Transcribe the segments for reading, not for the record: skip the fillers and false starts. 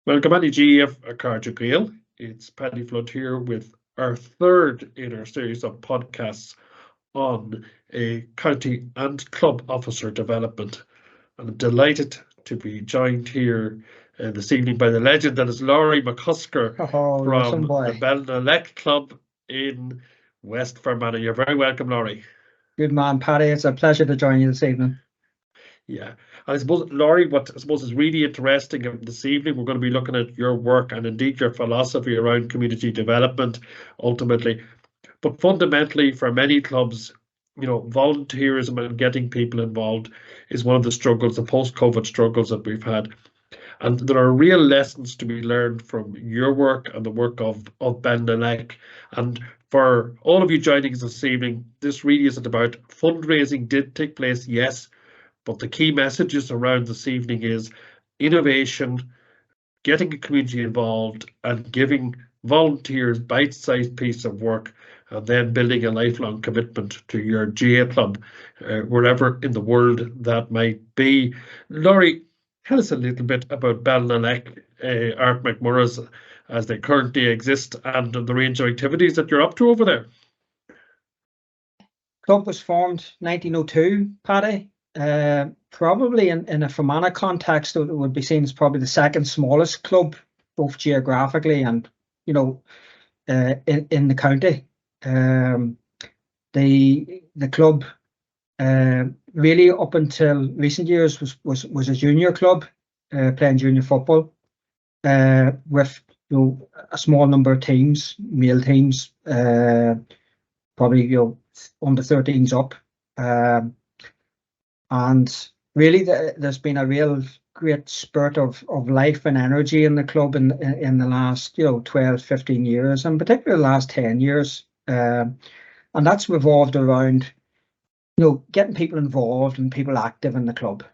Welcome Paddy GF Carter Gael. It's Paddy Flood here with our third in our series of podcasts on a county and club officer development. And I'm delighted to be joined here this evening by the legend that is Lauri McCusker from the Belnaleck club in West Fermanagh. You're very welcome, Lauri. Good man, Paddy. It's a pleasure to join you this evening. Yeah, I suppose, Lauri, what I suppose is really interesting this evening, we're going to be looking at your work and indeed your philosophy around community development ultimately. But fundamentally, for many clubs, volunteerism and getting people involved is one of the struggles, the post-COVID struggles that we've had. And there are real lessons to be learned from your work and the work of Belnaleck. And for all of you joining us this evening, this really isn't about fundraising did take place, yes, but the key messages around this evening is innovation, getting a community involved and giving volunteers bite-sized piece of work, and then building a lifelong commitment to your GA club, wherever in the world that might be. Lauri, tell us a little bit about Belnaleck, Art McMurrough's as they currently exist and the range of activities that you're up to over there. Club was formed 1902, Paddy. Probably in a Fermanagh context, it would be seen as probably the second smallest club, both geographically and in the county. The club really up until recent years was a junior club, playing junior football, with a small number of teams, male teams, probably under 13s up. And really, there's been a real great spurt of life and energy in the club in the last 12, 15 years, and particularly the last 10 years. And that's revolved around getting people involved and people active in the club.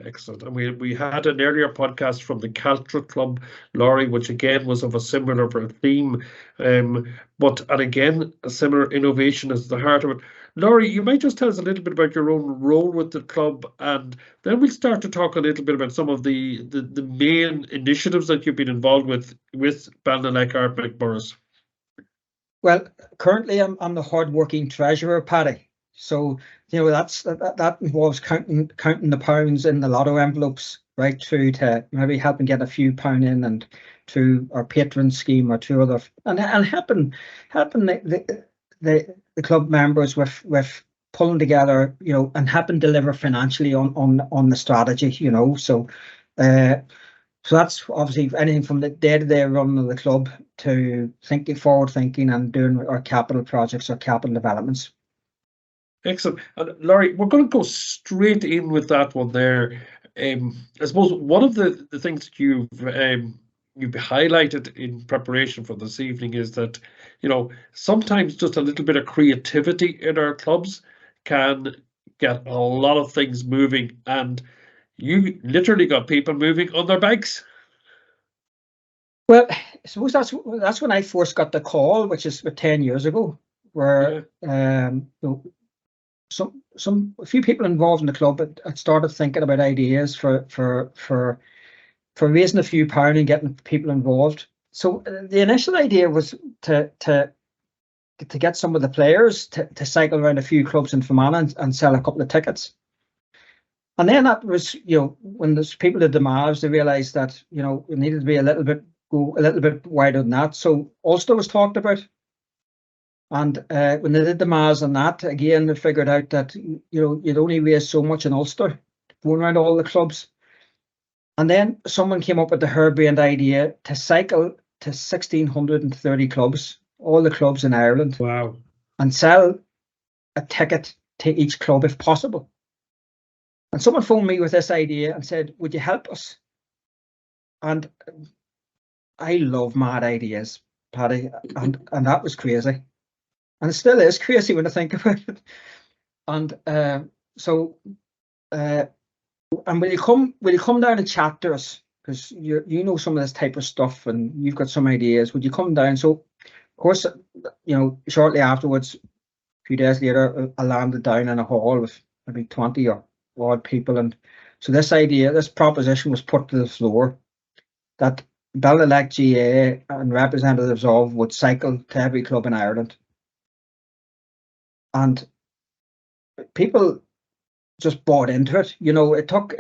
Excellent. And we had an earlier podcast from the Cultural Club, Lauri, which again was of a similar theme, and again a similar innovation is the heart of it. Lauri, you might just tell us a little bit about your own role with the club, and then we'll start to talk a little bit about some of the main initiatives that you've been involved with Belnaleck Art McMurrough. Well, currently I'm the hard-working treasurer, Paddy. So that involves counting the pounds in the lotto envelopes, right through to maybe helping get a few pound in, and through our patron scheme or two other, and helping the club members with pulling together, and helping deliver financially on the strategy, So that's obviously anything from the day-to-day running of the club to forward thinking and doing our capital projects or capital developments. Excellent. And Lauri, we're going to go straight in with that one there. I suppose one of the things that you've highlighted in preparation for this evening is that, sometimes just a little bit of creativity in our clubs can get a lot of things moving, and you literally got people moving on their bikes. Well, I suppose that's when I first got the call, which is 10 years ago, where a few people involved in the club had started thinking about ideas for raising a few pound and getting people involved. So the initial idea was to get some of the players to cycle around a few clubs in Fermanagh and sell a couple of tickets. And then that was, when there's people at the Mavs, they realised that we needed to be go a little bit wider than that. So Ulster was talked about. And when they did the Mavs on that, again, they figured out that you'd only raise so much in Ulster, going around all the clubs. And then someone came up with the harebrained idea to cycle to 1,630 clubs, all the clubs in Ireland. Wow. And sell a ticket to each club if possible. And someone phoned me with this idea and said, would you help us? And I love mad ideas, Paddy, and that was crazy. And it still is crazy when I think about it. And and will you come down and chat to us, because you know some of this type of stuff and you've got some ideas. Would you come down? So of course, shortly afterwards, a few days later, I landed down in a hall with maybe 20 or odd people, and so this proposition was put to the floor. that Belnaleck GA and representatives of would cycle to every club in Ireland. And people just bought into it. You know, it took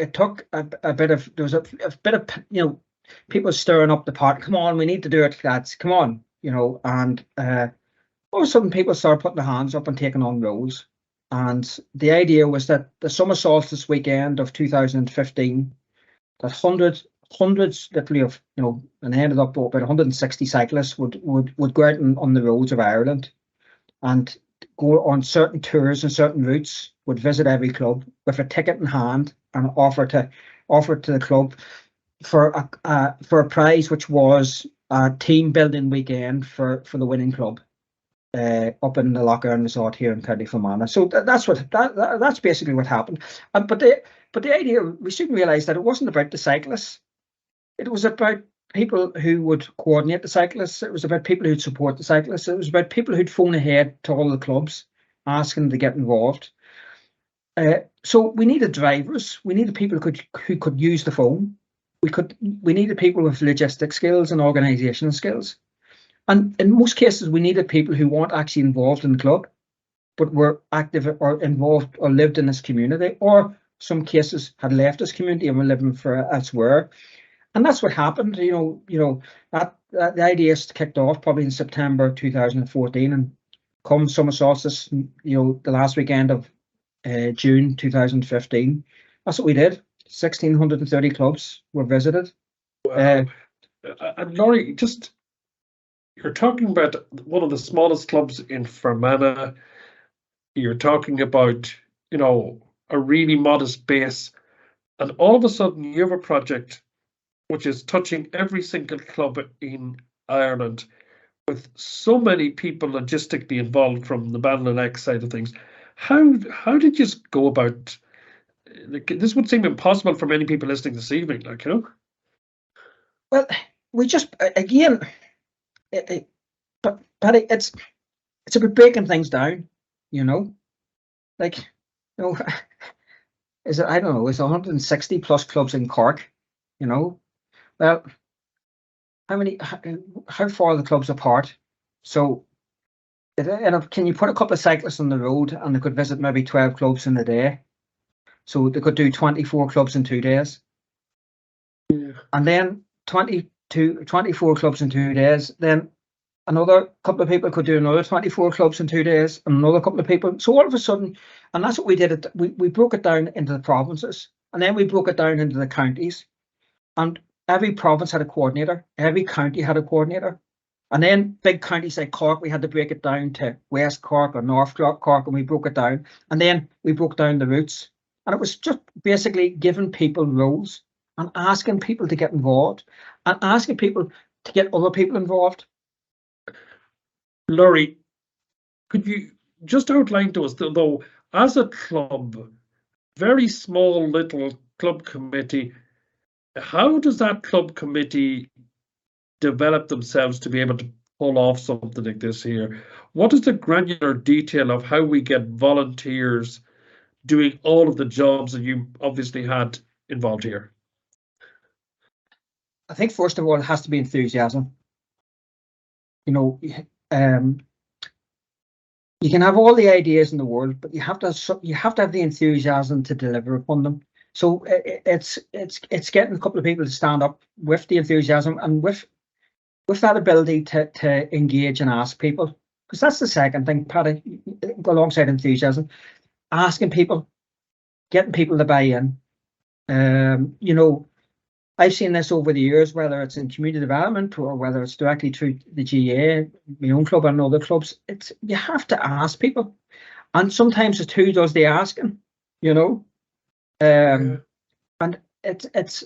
a bit of, there was a bit of, you know, people stirring up the pot. Come on, we need to do it, lads. Come on, you know. And all of a sudden, people started putting their hands up and taking on roles. And the idea was that the summer solstice weekend of 2015, that hundreds literally of, you know, and ended up about 160 cyclists would go out on the roads of Ireland and go on certain tours and certain routes, would visit every club with a ticket in hand and offer to the club for a prize, which was a team building weekend for the winning club up in the Loch Earn Resort here in County Fermanagh. So that's basically what happened. But the idea, we soon realised that it wasn't about the cyclists. It was about people who would coordinate the cyclists. It was about people who'd support the cyclists. It was about people who'd phone ahead to all the clubs, asking them to get involved. So we needed drivers. We needed people who could use the phone. We needed people with logistic skills and organisational skills. And in most cases, we needed people who weren't actually involved in the club, but were active or involved or lived in this community, or some cases had left this community and were living for elsewhere. And that's what happened. You know that the idea kicked off probably in September 2014, and come summer solstice, you know, the last weekend of June 2015, that's what we did. 1,630 clubs were visited. Wow. And Lauri, just, you're talking about one of the smallest clubs in Fermanagh. You're talking about, you know, a really modest base, and all of a sudden you have a project which is touching every single club in Ireland, with so many people logistically involved from the Belnaleck side of things. How did you go about? This would seem impossible for many people listening this evening, like, you know. Well, we just, again, but Paddy, it's about breaking things down, you know. Like, you know, is it, I don't know, it's 160 plus clubs in Cork, you know. Well, how far are the clubs apart? So, can you put a couple of cyclists on the road and they could visit maybe 12 clubs in a day? So they could do 24 clubs in 2 days. Yeah. And then 24 clubs in 2 days. Then another couple of people could do another 24 clubs in 2 days, and another couple of people. So all of a sudden, and that's what we did. We broke it down into the provinces, and then we broke it down into the counties. And every province had a coordinator. Every county had a coordinator. And then big counties like Cork, we had to break it down to West Cork or North Cork, and we broke it down. And then we broke down the routes. And it was just basically giving people roles and asking people to get involved and asking people to get other people involved. Lauri, could you just outline to us, though, as a club, very small little club committee, how does that club committee develop themselves to be able to pull off something like this here? What is the granular detail of how we get volunteers doing all of the jobs that you obviously had involved here? I think first of all, it has to be enthusiasm. You know, you can have all the ideas in the world, but you have to have the enthusiasm to deliver upon them. So it's getting a couple of people to stand up with the enthusiasm and with that ability to engage and ask people, because that's the second thing, Paddy, alongside enthusiasm, asking people, getting people to buy in. You know, I've seen this over the years, whether it's in community development or whether it's directly through the GA, my own club and other clubs. You have to ask people, and sometimes it's who does the asking, you know. And it's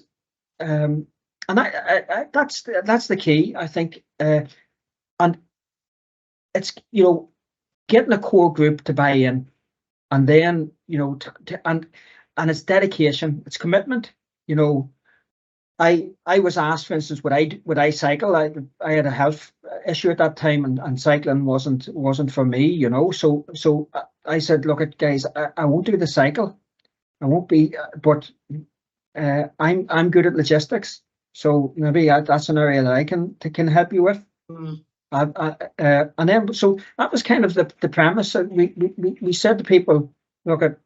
and that's the key, I think. And it's, you know, getting a core group to buy in, and then, you know, and it's dedication, it's commitment. You know, I was asked, for instance, would I cycle? I had a health issue at that time, and cycling wasn't for me, you know. So I said, look, guys, I won't do the cycle. I won't be, but I'm good at logistics. So maybe that's an area that I can help you with. And then, so that was kind of the premise. We said to people, look at,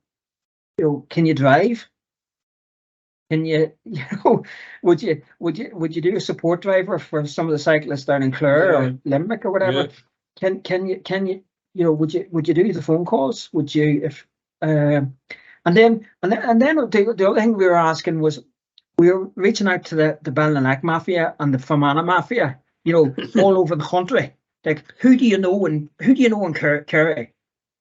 can you drive? Can you, would you do a support driver for some of the cyclists down in Clare or Limerick or whatever? Can you, would you do the phone calls? Would you, if, and then the other thing we were asking was, we were reaching out to the Belnaleck mafia and the Fermanagh mafia, all over the country. Like, who do you know in Kerry?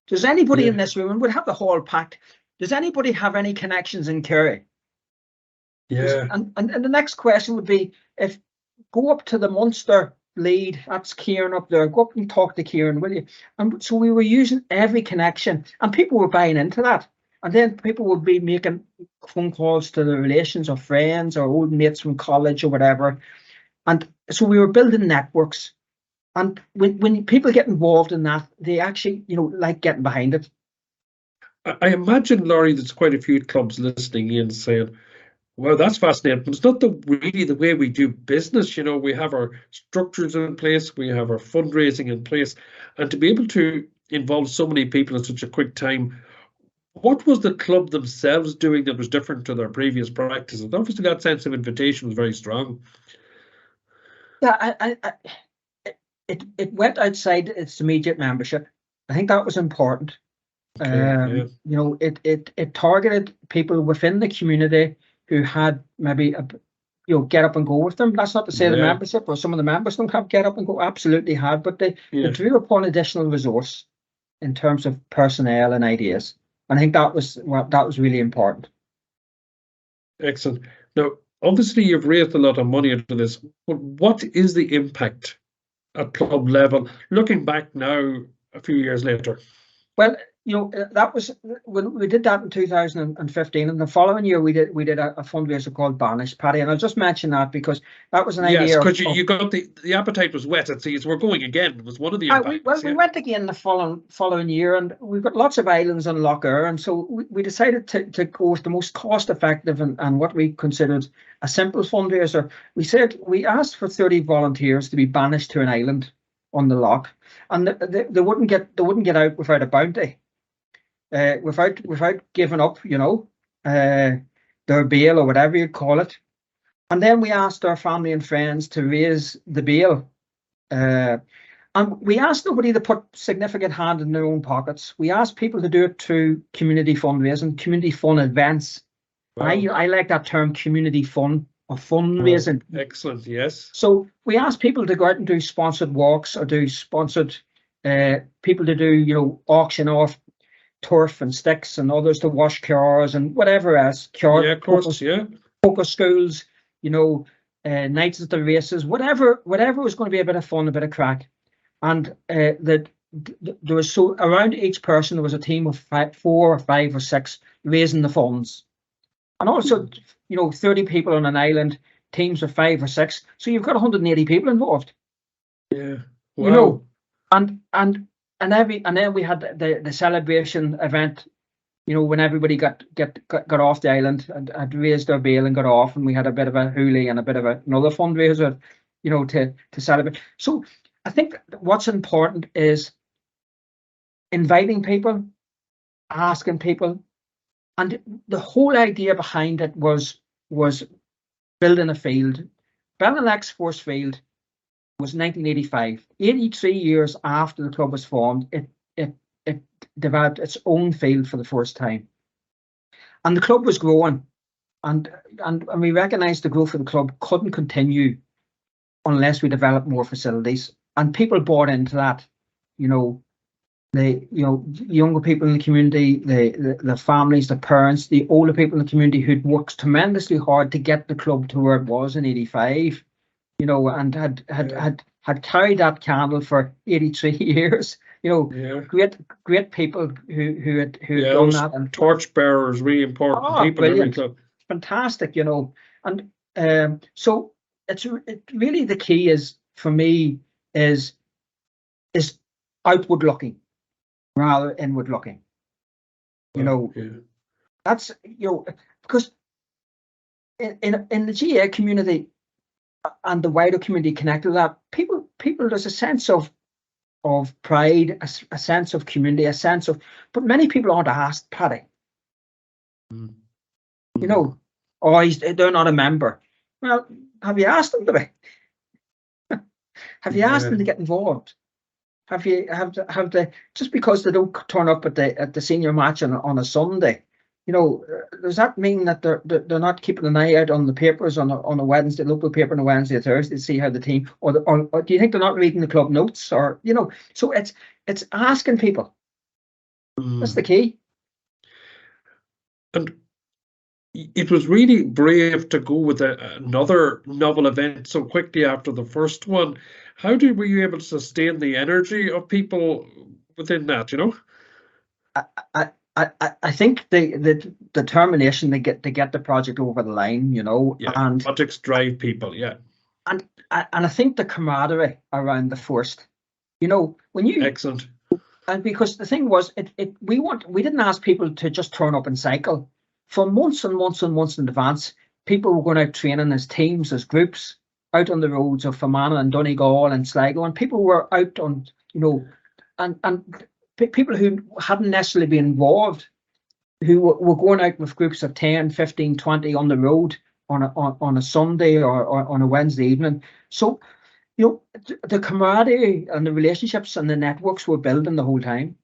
Does anybody in this room, and we'll have the hall packed, does anybody have any connections in Kerry? Yeah. And the next question would be, if go up to the Munster lead, that's Kieran up there, go up and talk to Kieran, will you? And so we were using every connection, and people were buying into that. And then people would be making phone calls to the relations or friends or old mates from college or whatever. And so we were building networks. And when people get involved in that, they actually, like getting behind it. I imagine, Lauri, there's quite a few clubs listening in saying, well, that's fascinating, but it's not really the way we do business. We have our structures in place, we have our fundraising in place, and to be able to involve so many people in such a quick time, what was the club themselves doing that was different to their previous practices? Obviously, that sense of invitation was very strong. Yeah, it went outside its immediate membership. I think that was important. Okay, it targeted people within the community who had maybe get up and go with them. That's not to say the membership or some of the members don't have get up and go. Absolutely had, but they drew upon additional resource in terms of personnel and ideas. And I think that was really important. Excellent. Now, obviously, you've raised a lot of money into this, but what is the impact at club level, looking back now a few years later? Well, that was when we did that in 2015, and the following year we did a fundraiser called Banished, Paddy, and I'll just mention that because that was an idea. Yes, because you got the appetite was wet. It seems we're going again. It was one of the impacts. We went again the following year, and we've got lots of islands on Lough Erne, and so we decided to go with the most cost effective and what we considered a simple fundraiser. We asked for 30 volunteers to be banished to an island on the lough, and they wouldn't get out without a bounty, without giving up, their bail or whatever you call it. And then we asked our family and friends to raise the bail, and we asked nobody to put significant hand in their own pockets. We asked people to do it through community fundraising, community fun events. Wow. I like that term, community fun. Or fundraising. Excellent, yes. So we asked people to go out and do sponsored walks or do sponsored people to do, auction off turf and sticks, and others to wash cars and whatever else. Of course, Poker schools, nights at the races, whatever was going to be a bit of fun, a bit of crack. And there was, so around each person there was a team of 4 or 5 or 6 raising the funds. And also, 30 people on an island, teams of 5 or 6. So you've got 180 people involved. Yeah. Wow. And then we had the celebration event, when everybody got off the island and had raised their bail and got off, and we had a bit of a hoolie and a bit of another fundraiser, to celebrate. So I think what's important is inviting people, asking people. And the whole idea behind it was building a field. Belnaleck's first field was 1985. 83 years after the club was formed, it developed its own field for the first time. And the club was growing, and we recognised the growth of the club couldn't continue unless we developed more facilities. And people bought into that, the younger people in the community, the families, the parents, the older people in the community who'd worked tremendously hard to get the club to where it was in 85, and had carried that candle for 83 years. Great people who had done that, and torch bearers, really important people. Brilliant. In every club. Fantastic, and so it's really the key is for me is outward looking rather inward looking. That's because in the GAA community, and the wider community connected to that. People, there's a sense of pride, a sense of community, a sense of, but many people aren't asked, Paddy. Mm. You know, they're not a member. Well, have you asked them to be? Have you asked them to get involved? Have they, just because they don't turn up at the senior match on a Sunday, you know, does that mean that they're not keeping an eye out on the papers on a Wednesday, local paper on a Wednesday or Thursday to see how the team, or do you think they're not reading the club notes, or, you know? So it's asking people. That's the key. And it was really brave to go with another novel event so quickly after the first one. How were you able to sustain the energy of people within that, you know? I think the determination to get the project over the line, you know, and projects drive people, and I think the camaraderie around the first, you know, when you excellent, and because the thing was, we didn't ask people to just turn up and cycle. For months and months and months in advance, people were going out training as teams, as groups, out on the roads of Fermanagh and Donegal and Sligo, and people were out on, you know, and people who hadn't necessarily been involved, who were going out with groups of 10, 15, 20 on the road on a Sunday or on a Wednesday evening. So, you know, the camaraderie and the relationships and the networks were building the whole time.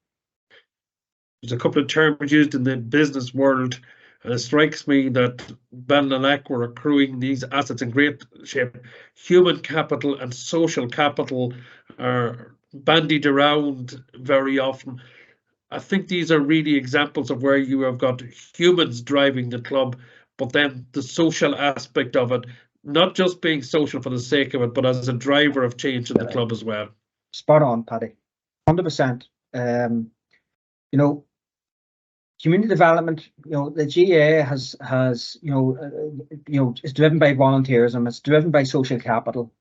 There's a couple of terms used in the business world. It strikes me that Belnaleck were accruing these assets in great shape. Human capital and social capital are bandied around very often. I think these are really examples of where you have got humans driving the club, but then the social aspect of it, not just being social for the sake of it, but as a driver of change in the club as well. Spot on, Paddy. 100%. You know, community development, you know, the GAA has you know, is driven by volunteerism, it's driven by social capital,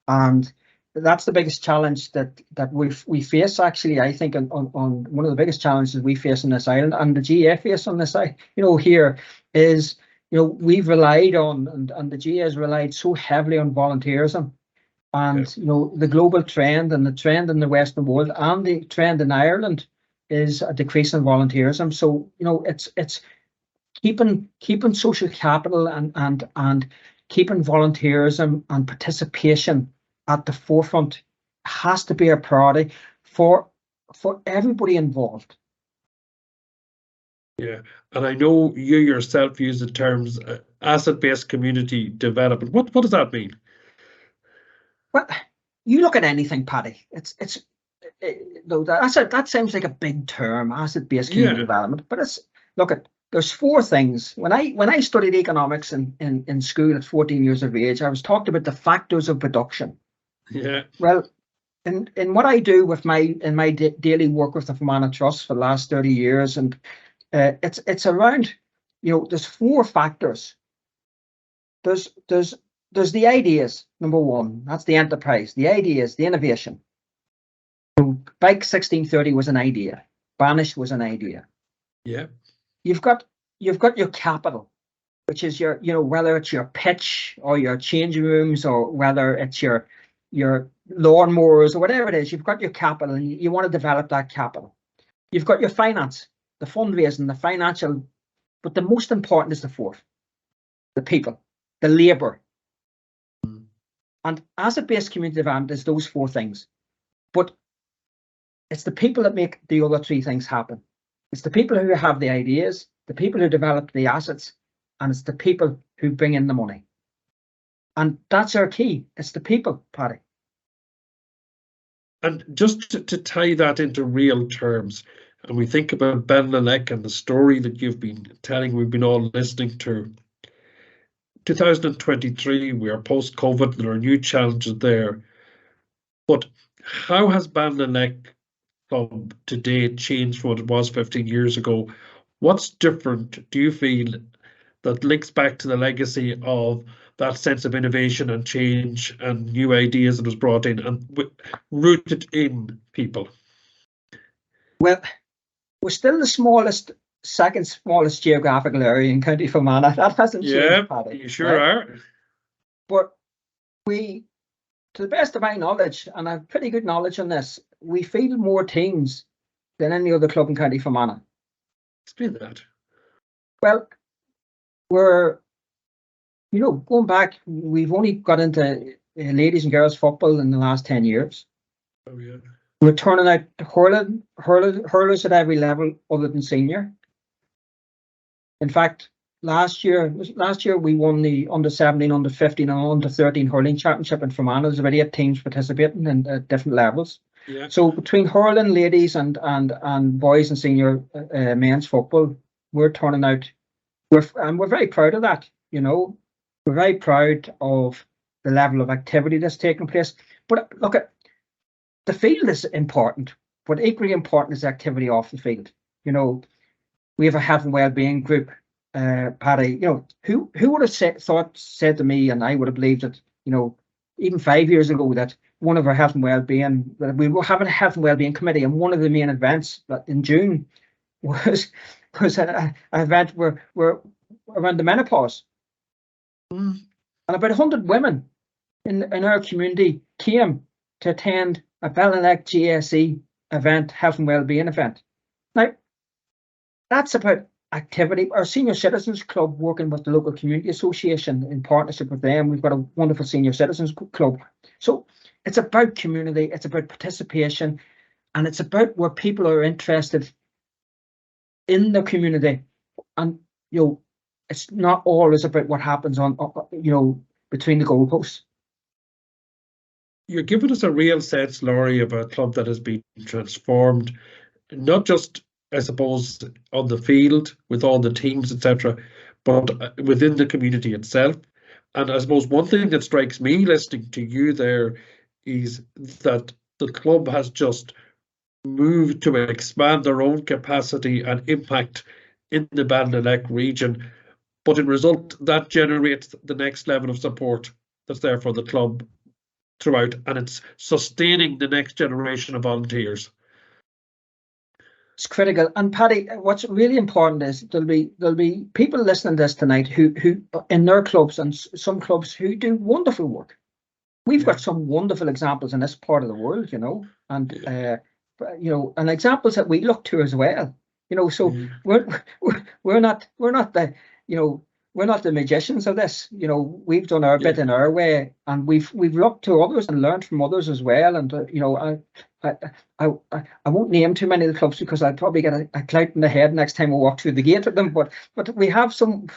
and that's the biggest challenge that we face, actually. I think on one of the biggest challenges we face on this island, and the GAA face on this side, you know, here is, you know, we've relied on, and the GAA has relied so heavily on volunteerism, and you know, the global trend and the trend in the Western world and the trend in Ireland is a decrease in volunteerism. So, you know, it's keeping social capital and keeping volunteerism and participation at the forefront has to be a priority for everybody involved. Yeah, and I know you yourself use the terms asset-based community development. What does that mean? Well, you look at anything, Paddy. That sounds like a big term, asset-based community development. But there's four things. When I studied economics in school at 14 years of age, I was talked about the factors of production. Yeah. Well, in what I do with my daily work with the Fermanagh Trust for the last 30 years, and it's around, you know, there's four factors. There's the ideas, number one. That's the enterprise. The ideas, the innovation. Bike 1630 was an idea. Banished was an idea. Yeah. You've got your capital, which is your, you know, whether it's your pitch or your changing rooms or whether it's your lawnmowers or whatever it is. You've got your capital and you want to develop that capital. You've got your finance, the fundraising, the financial, but the most important is the fourth, the people, the labour. And asset-based community development is those four things. But it's the people that make the other three things happen. It's the people who have the ideas, the people who develop the assets, and it's the people who bring in the money. And that's our key. It's the people, Paddy. And just to tie that into real terms, and we think about Belnaleck and the story that you've been telling, we've been all listening to. 2023, we are post-COVID, there are new challenges there. But how has Belnaleck Club today changed from what it was 15 years ago? What's different, do you feel, that links back to the legacy of that sense of innovation and change and new ideas that was brought in and rooted in people? Well, we're still the second smallest geographical area in County Fermanagh. That hasn't changed, Paddy. You sure are. But we, to the best of my knowledge, and I have pretty good knowledge on this, we field more teams than any other club in County Fermanagh. Explain that. Well, we're, going back, we've only got into ladies and girls football in the last 10 years. Oh, yeah. We're turning out hurlers at every level other than senior. In fact, last year we won the under-17, under-15 and under-13 hurling championship in Fermanagh. There's about 8 teams participating in different levels. Yeah. So between hurling ladies and boys and senior men's football, we're turning out. We're very proud of that. We're very proud of the level of activity that's taking place. But look, at the field is important, but equally important is activity off the field. We have a health and well-being group. Paddy, who would have said to me, and I would have believed it, even 5 years ago, that one of our health and well-being, we were having a health and well-being committee, and one of the main events in June was an event where around the menopause. And about 100 women in our community came to attend a Belnaleck GSE event, health and well-being event. Now, that's about activity. Our Senior Citizens Club, working with the local community association in partnership with them, we've got a wonderful Senior Citizens Club. So it's about community, it's about participation, and it's about where people are interested in the community. And it's not always about what happens on between the goalposts. You're giving us a real sense, Lauri, of a club that has been transformed, not just, I suppose, on the field with all the teams, etc., but within the community itself. And I suppose one thing that strikes me listening to you there is that the club has just moved to expand their own capacity and impact in the Belnaleck region. But in result, that generates the next level of support that's there for the club throughout, and it's sustaining the next generation of volunteers. It's critical. And Paddy, what's really important is there'll be people listening to this tonight who in their clubs, and some clubs who do wonderful work. We've got some wonderful examples in this part of the world, and and examples that we look to as well. So we're not the we're not the magicians of this. We've done our bit in our way, and we've looked to others and learned from others as well. And I won't name too many of the clubs because I'll probably get a clout in the head next time we walk through the gate with them. But we have some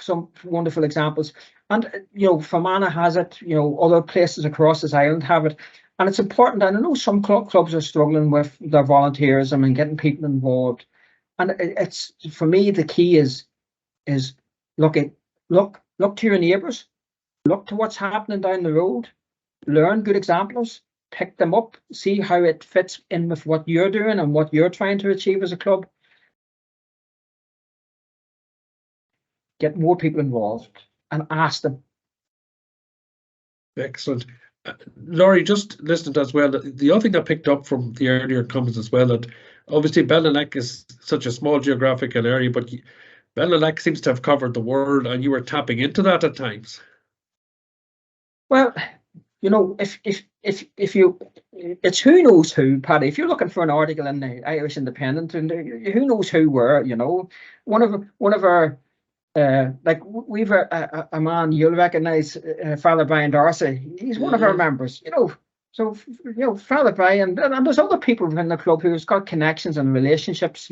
wonderful examples, and Fermanagh has it. Other places across this island have it, and it's important. And I know some clubs are struggling with their volunteerism and getting people involved. And it's, for me, the key is look to your neighbours, look to what's happening down the road, learn good examples, pick them up, see how it fits in with what you're doing and what you're trying to achieve as a club. Get more people involved and ask them. Excellent. Lauri, just listened as well, the other thing I picked up from the earlier comments as well, that obviously Belnaleck is such a small geographical area, but Belnaleck seems to have covered the world, and you were tapping into that at times. Well, if you, it's who knows who, Paddy. If you're looking for an article in the Irish Independent, and who knows who were, one of our like we've a man you'll recognise, Father Brian Darcy. He's one of our members, So Father Brian, and there's other people within the club who's got connections and relationships.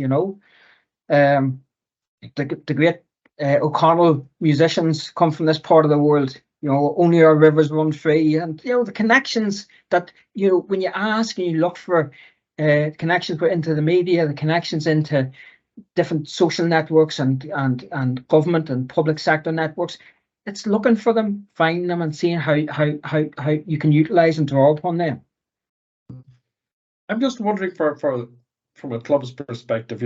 The great O'Connell musicians come from this part of the world. Only our rivers run free, and the connections that when you ask and you look for connections into the media, the connections into different social networks and government and public sector networks, it's looking for them, finding them, and seeing how you can utilise and draw upon them. I'm just wondering, from a club's perspective,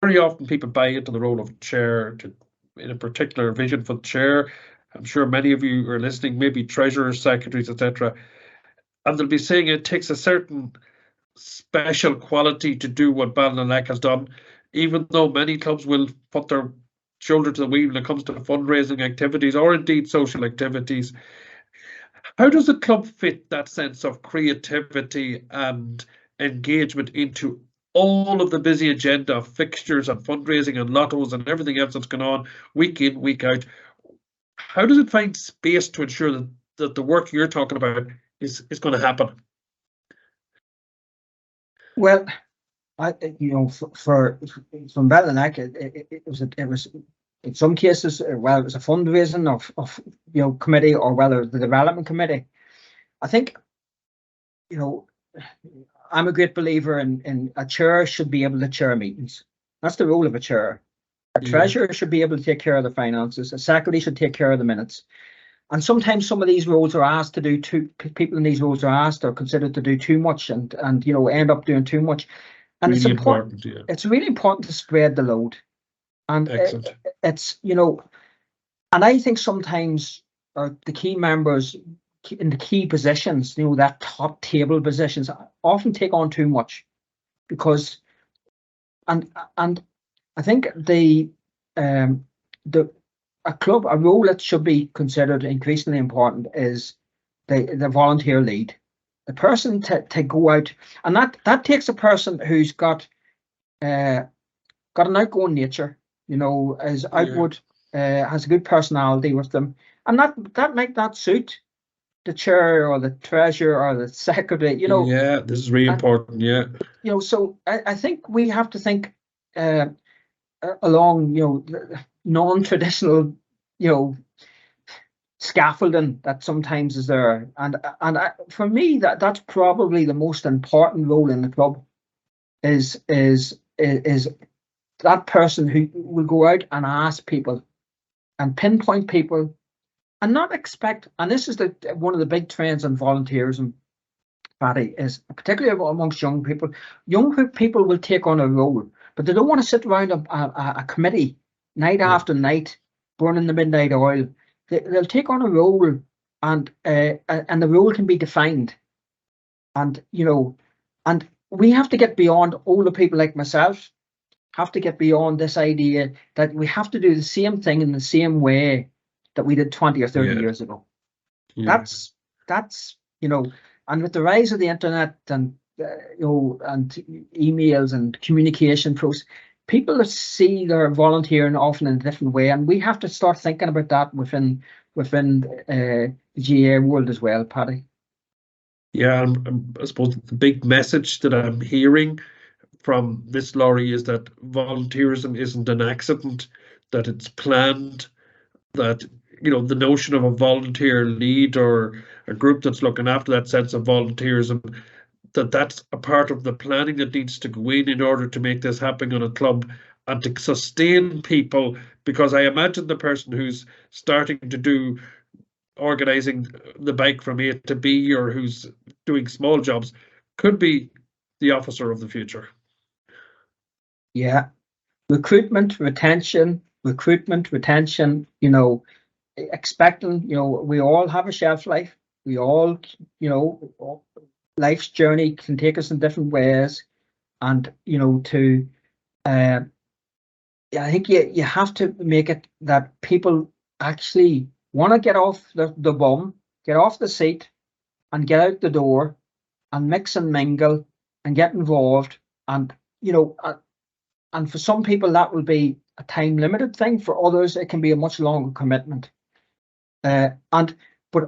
very often people buy into the role of a chair in a particular vision for the chair. I'm sure many of you are listening, maybe treasurers, secretaries, etc. And they'll be saying it takes a certain special quality to do what Belnaleck has done, even though many clubs will put their shoulder to the wheel when it comes to fundraising activities or indeed social activities. How does the club fit that sense of creativity and engagement into all of the busy agenda of fixtures and fundraising and lottos and everything else that's going on week in, week out? How does it find space to ensure that the work you're talking about is going to happen? Well, from Belnaleck, it was in some cases, well, it was a fundraising of committee, or whether the development committee. I think, I'm a great believer in a chair should be able to chair meetings. That's the role of a chair. A treasurer should be able to take care of the finances. A secretary should take care of the minutes. And sometimes some of these roles are asked to do people in these roles are asked or considered to do too much, and end up doing too much. And really it's important. Yeah. It's really important to spread the load. And it's and I think sometimes the key members in the key positions, that top table positions, often take on too much, because and I think a role that should be considered increasingly important is the volunteer lead, the person to go out, and that takes a person who's got an outgoing nature, is outward, has a good personality with them, and that might not suit the chair or the treasurer or the secretary. Yeah, this is really important. Yeah. So I think we have to think along non-traditional scaffolding that sometimes is there, and for me that's probably the most important role in the club, is that person who will go out and ask people and pinpoint people, and not expect, and this is one of the big trends in volunteerism, Paddy, is particularly amongst young people. Young people will take on a role, but they don't want to sit around a committee night after night burning the midnight oil. They'll take on a role, and the role can be defined, and and we have to get beyond. Older people like myself have to get beyond this idea that we have to do the same thing in the same way that we did 20 or 30 years ago. That's and with the rise of the internet and and emails and communication process, people see their volunteering often in a different way, and we have to start thinking about that within the GAA world as well, Paddy. Yeah, I suppose the big message that I'm hearing from this, Lauri, is that volunteerism isn't an accident, that it's planned, that the notion of a volunteer lead or a group that's looking after that sense of volunteerism, that's a part of the planning that needs to go in order to make this happen on a club and to sustain people. Because I imagine the person who's starting to do organising the bike from A to B, or who's doing small jobs, could be the officer of the future. Yeah, recruitment, retention, expecting, we all have a shelf life. We all, life's journey can take us in different ways, and I think you have to make it that people actually want to get off the bum, get off the seat, and get out the door, and mix and mingle, and get involved, and and for some people that will be a time limited thing. For others, it can be a much longer commitment. But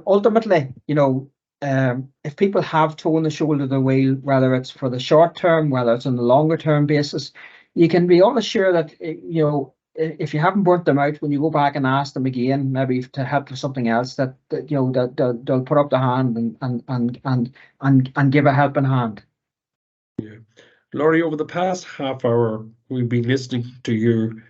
ultimately, if people have toe on the shoulder of the wheel, whether it's for the short term, whether it's on the longer term basis, you can be almost sure that if you haven't burnt them out, when you go back and ask them again, maybe to help with something else, that they'll put up the hand and give a helping hand. Yeah, Lauri, over the past half hour, we've been listening to you.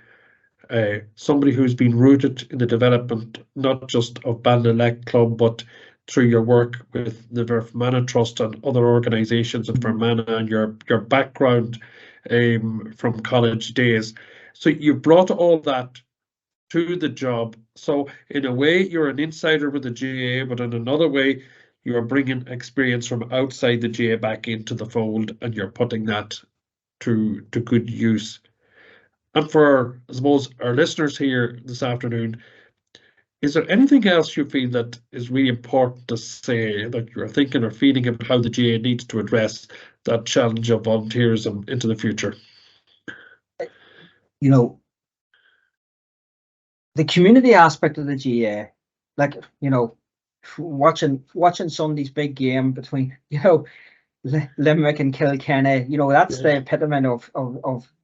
Somebody who's been rooted in the development, not just of Belnaleck Club, but through your work with the Fermanagh Trust and other organisations in Fermanagh, and your background from college days. So you've brought all that to the job. So in a way, you're an insider with the GAA, but in another way, you are bringing experience from outside the GAA back into the fold, and you're putting that to good use. And for, I suppose, our listeners here this afternoon, Is there anything else you feel that is really important to say that you're thinking or feeling about how the GAA needs to address that challenge of volunteerism into the future? You know, the community aspect of the GAA, like, you know, watching Sunday's big game between, you know, Limerick and Kilkenny, you know, that's the epitome of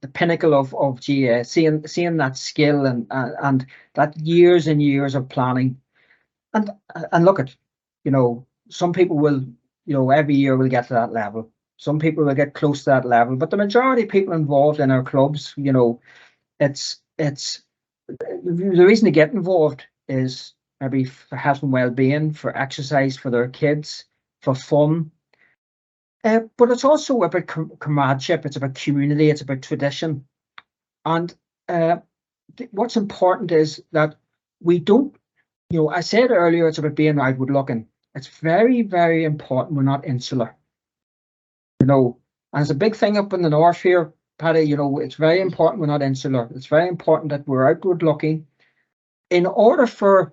the pinnacle of GAA, seeing that skill and that years and years of planning. And look at, you know, some people will, you know, every year will get to that level. Some people will get close to that level, but the majority of people involved in our clubs, you know, it's the reason to get involved is maybe for health and well-being, for exercise for their kids, for fun. But it's also about comradeship, it's about community, it's about tradition. And what's important is that we don't, you know, I said earlier, it's about being outward looking. It's very, very important we're not insular. You know, and it's a big thing up in the north here, Paddy, you know, it's very important we're not insular. It's very important that we're outward looking in order for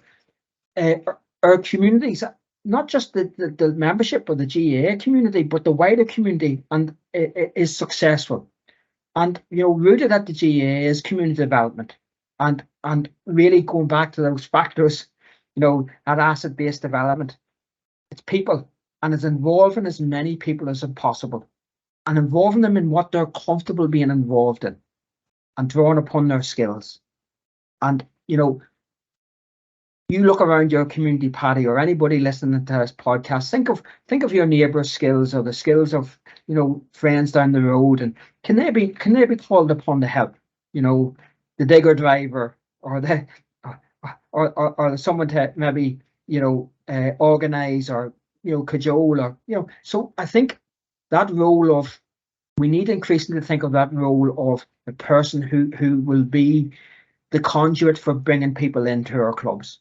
our communities, not just the membership of the GAA community, but the wider community, and is successful. And, you know, rooted at the GAA is community development, and really going back to those factors, you know, at asset-based development. It's people, and it's involving as many people as possible, and involving them in what they're comfortable being involved in, and drawing upon their skills. And, you know, you look around your community, Paddy, or anybody listening to this podcast, think of your neighbour's skills, or the skills of, you know, friends down the road, and can they be called upon to help? You know, the digger driver, or the or someone to maybe, you know, organise, or, you know, cajole, or, you know. So I think that role of, we need increasingly to think of that role of the person who will be the conduit for bringing people into our clubs.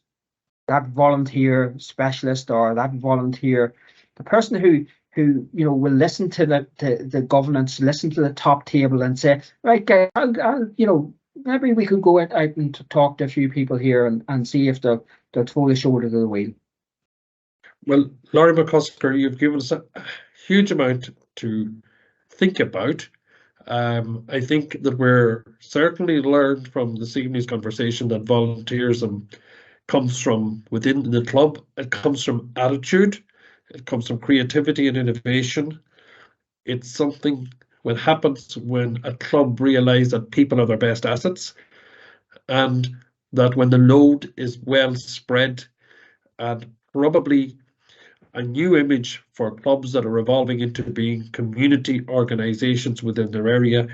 That volunteer specialist, or that volunteer, the person who you know, will listen to the governance, listen to the top table, and say, right, guys, I'll you know, maybe we could go out and talk to a few people here and see if they'll throw the shoulder to the wheel. Well, Lauri McCusker, you've given us a huge amount to think about. I think that we're certainly learned from this evening's conversation that volunteerism comes from within the club. It comes from attitude. It comes from creativity and innovation. It's something that happens when a club realises that people are their best assets, and that when the load is well spread, and probably a new image for clubs that are evolving into being community organisations within their area,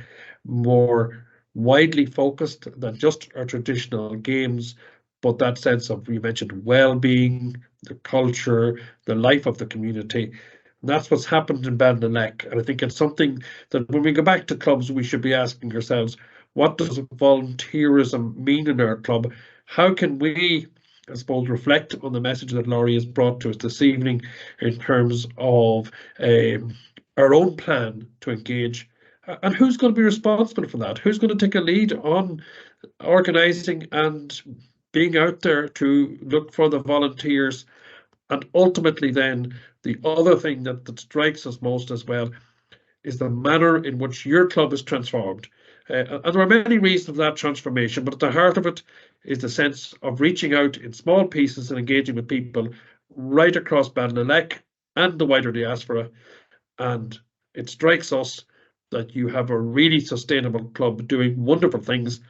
more widely focused than just our traditional games, but that sense of, you mentioned, well-being, the culture, the life of the community. And that's what's happened in Belnaleck. And I think it's something that when we go back to clubs, we should be asking ourselves, what does volunteerism mean in our club? How can we, I suppose, reflect on the message that Lauri has brought to us this evening in terms of our own plan to engage, and who's going to be responsible for that? Who's going to take a lead on organising and being out there to look for the volunteers? And ultimately then, the other thing that strikes us most as well is the manner in which your club is transformed. And there are many reasons for that transformation, but at the heart of it is the sense of reaching out in small pieces and engaging with people right across Belnaleck and the wider diaspora. And it strikes us that you have a really sustainable club doing wonderful things.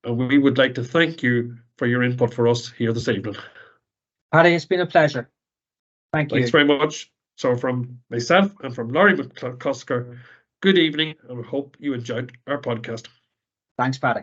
And we would like to thank you for your input for us here this evening. Paddy, it's been a pleasure. Thank you. Thanks very much. So from myself and from Lauri McCusker, good evening, and we hope you enjoyed our podcast. Thanks, Paddy.